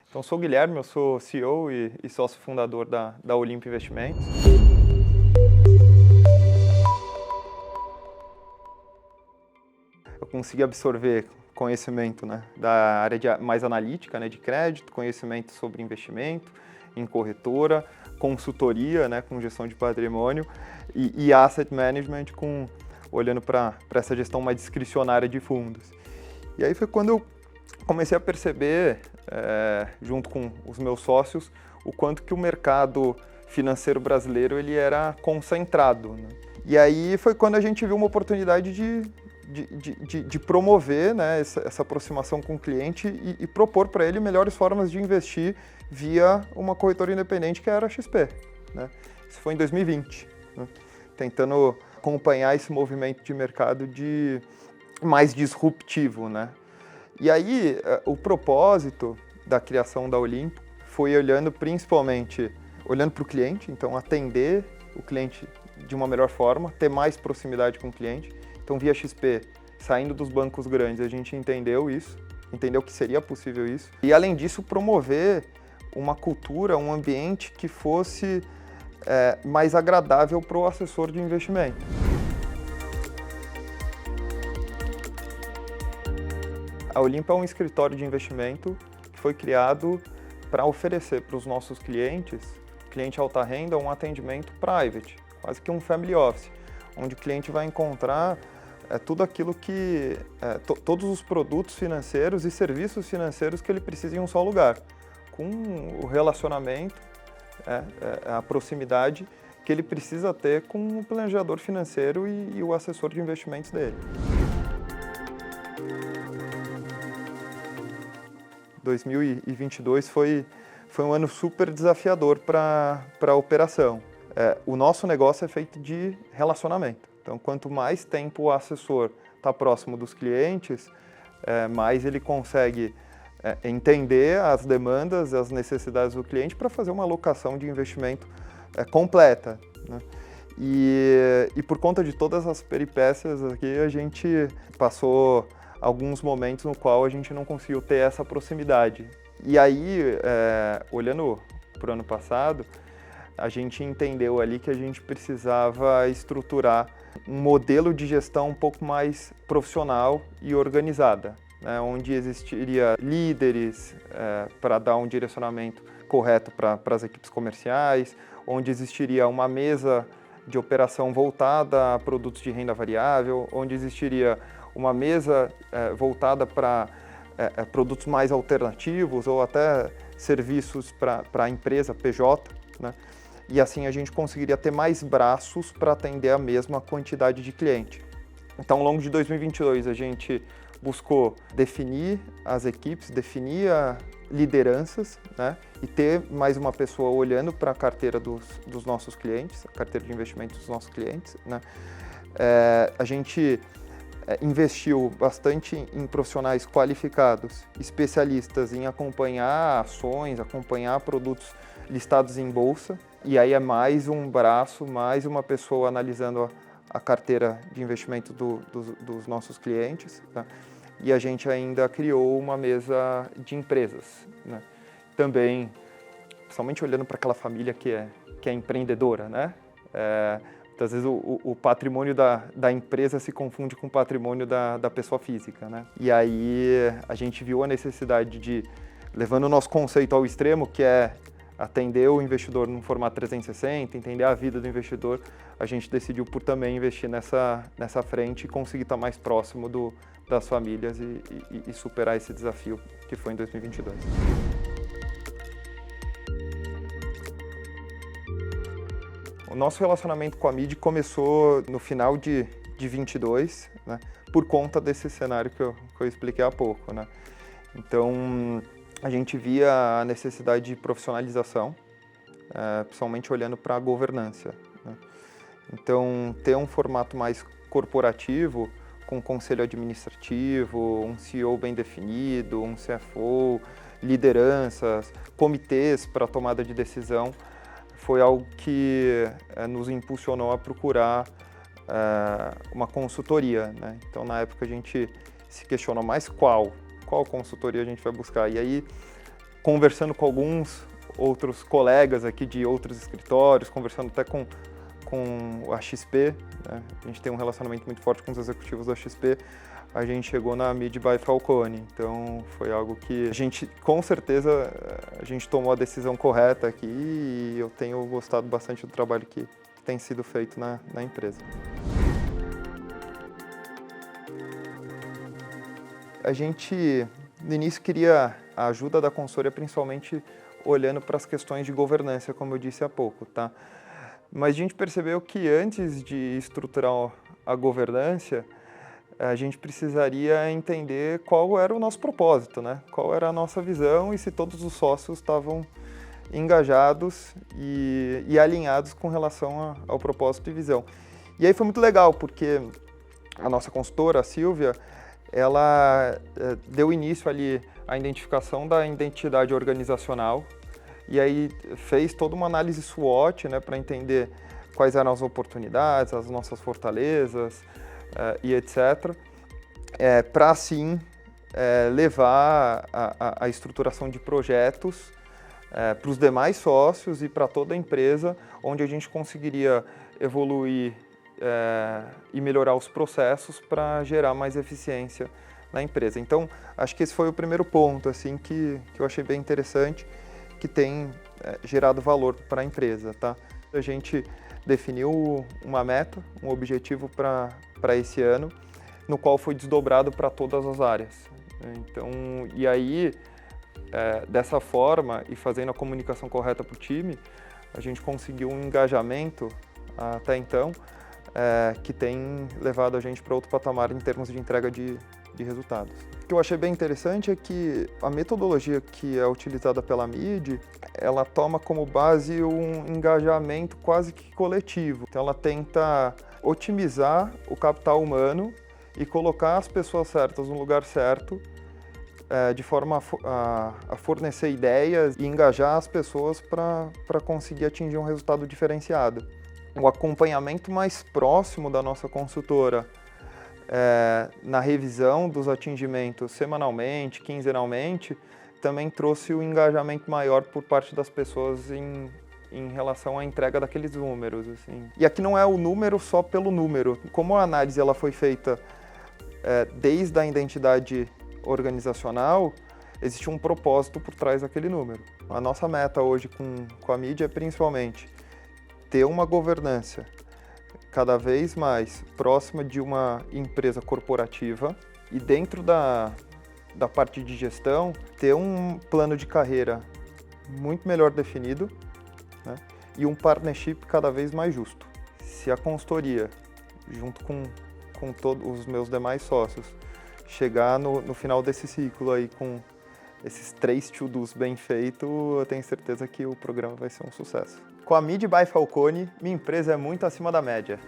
Então, sou o Guilherme, eu sou CEO e sócio fundador da Olimpo Investimentos. Eu consegui absorver conhecimento, da área mais analítica, de crédito, conhecimento sobre investimento em corretora, consultoria, com gestão de patrimônio e asset management, olhando para essa gestão mais discricionária de fundos. E aí foi quando eu comecei a perceber, junto com os meus sócios, o quanto que o mercado financeiro brasileiro ele era concentrado. E aí foi quando a gente viu uma oportunidade de promover essa aproximação com o cliente e propor para ele melhores formas de investir via uma corretora independente que era a XP. Isso foi em 2020, tentando acompanhar esse movimento de mercado mais disruptivo. E aí, o propósito da criação da Olimpo foi principalmente olhando para o cliente, então atender o cliente de uma melhor forma, ter mais proximidade com o cliente. Então, via XP, saindo dos bancos grandes, a gente entendeu isso, entendeu que seria possível isso. E, além disso, promover uma cultura, um ambiente que fosse mais agradável para o assessor de investimento. A Olimpo é um escritório de investimento que foi criado para oferecer para os nossos cliente alta renda, um atendimento private, quase que um family office, onde o cliente vai encontrar tudo aquilo todos os produtos financeiros e serviços financeiros que ele precisa em um só lugar, com o relacionamento, a proximidade que ele precisa ter com o planejador financeiro e o assessor de investimentos dele. 2022 foi um ano super desafiador para a operação. O nosso negócio é feito de relacionamento. Então, quanto mais tempo o assessor está próximo dos clientes, mais ele consegue entender as demandas, as necessidades do cliente para fazer uma alocação de investimento completa. E por conta de todas as peripécias aqui, a gente passou alguns momentos no qual a gente não conseguiu ter essa proximidade. E aí, olhando para o ano passado, a gente entendeu ali que a gente precisava estruturar um modelo de gestão um pouco mais profissional e organizada, onde existiria líderes para dar um direcionamento correto para as equipes comerciais, onde existiria uma mesa de operação voltada a produtos de renda variável, onde existiria uma mesa voltada para produtos mais alternativos ou até serviços para a empresa PJ, E assim a gente conseguiria ter mais braços para atender a mesma quantidade de cliente. Então, ao longo de 2022, a gente buscou definir as equipes, definir lideranças, e ter mais uma pessoa olhando para a carteira dos nossos clientes, a carteira de investimento dos nossos clientes. A gente investiu bastante em profissionais qualificados, especialistas em acompanhar ações, acompanhar produtos listados em bolsa, e aí é mais um braço, mais uma pessoa analisando a carteira de investimento dos nossos clientes. E a gente ainda criou uma mesa de empresas. Também, principalmente olhando para aquela família que é empreendedora. Muitas vezes o patrimônio da empresa se confunde com o patrimônio da pessoa física. E aí a gente viu a necessidade de, levando o nosso conceito ao extremo, que é atender o investidor num formato 360, entender a vida do investidor, a gente decidiu por também investir nessa frente e conseguir estar mais próximo das famílias e superar esse desafio que foi em 2022. O nosso relacionamento com a MIDI começou no final de 22, por conta desse cenário que eu expliquei há pouco. Então, a gente via a necessidade de profissionalização, principalmente olhando para a governança. Então, ter um formato mais corporativo, com conselho administrativo, um CEO bem definido, um CFO, lideranças, comitês para tomada de decisão, foi algo que nos impulsionou a procurar uma consultoria. Então, na época, a gente se questionou mais qual consultoria a gente vai buscar. E aí, conversando com alguns outros colegas aqui de outros escritórios, conversando até com a XP, né? A gente tem um relacionamento muito forte com os executivos da XP, a gente chegou na Mid by Falcone, então foi algo que a gente, com certeza, a gente tomou a decisão correta aqui e eu tenho gostado bastante do trabalho que tem sido feito na empresa. A gente, no início, queria a ajuda da consultoria, principalmente olhando para as questões de governança, como eu disse há pouco, tá? Mas a gente percebeu que antes de estruturar a governança, a gente precisaria entender qual era o nosso propósito, né? Qual era a nossa visão e se todos os sócios estavam engajados e alinhados com relação ao propósito e visão. E aí foi muito legal, porque a nossa consultora, a Silvia, ela deu início ali à identificação da identidade organizacional e aí fez toda uma análise SWOT, né, para entender quais eram as oportunidades, as nossas fortalezas e etc. Para assim levar a estruturação de projetos para os demais sócios e para toda a empresa, onde a gente conseguiria evoluir e melhorar os processos para gerar mais eficiência na empresa. Então, acho que esse foi o primeiro ponto assim, que eu achei bem interessante, que tem gerado valor para a empresa. Tá? A gente definiu uma meta, um objetivo para esse ano, no qual foi desdobrado para todas as áreas. Então, e aí, dessa forma e fazendo a comunicação correta para o time, a gente conseguiu um engajamento até então que tem levado a gente para outro patamar em termos de entrega de resultados. O que eu achei bem interessante é que a metodologia que é utilizada pela MID, ela toma como base um engajamento quase que coletivo. Então ela tenta otimizar o capital humano e colocar as pessoas certas no lugar certo, de forma a fornecer ideias e engajar as pessoas para conseguir atingir um resultado diferenciado. O acompanhamento mais próximo da nossa consultora na revisão dos atingimentos semanalmente, quinzenalmente, também trouxe o engajamento maior por parte das pessoas em relação à entrega daqueles números. Assim. E aqui não é o número só pelo número. Como a análise ela foi feita desde a identidade organizacional, existe um propósito por trás daquele número. A nossa meta hoje com a mídia é principalmente ter uma governança cada vez mais próxima de uma empresa corporativa e dentro da parte de gestão ter um plano de carreira muito melhor definido, né, e um partnership cada vez mais justo. Se a consultoria, junto com todos os meus demais sócios, chegar no final desse ciclo aí com esses 3 to-dos bem feitos, eu tenho certeza que o programa vai ser um sucesso. Com a Mid by Falcone, minha empresa é muito acima da média.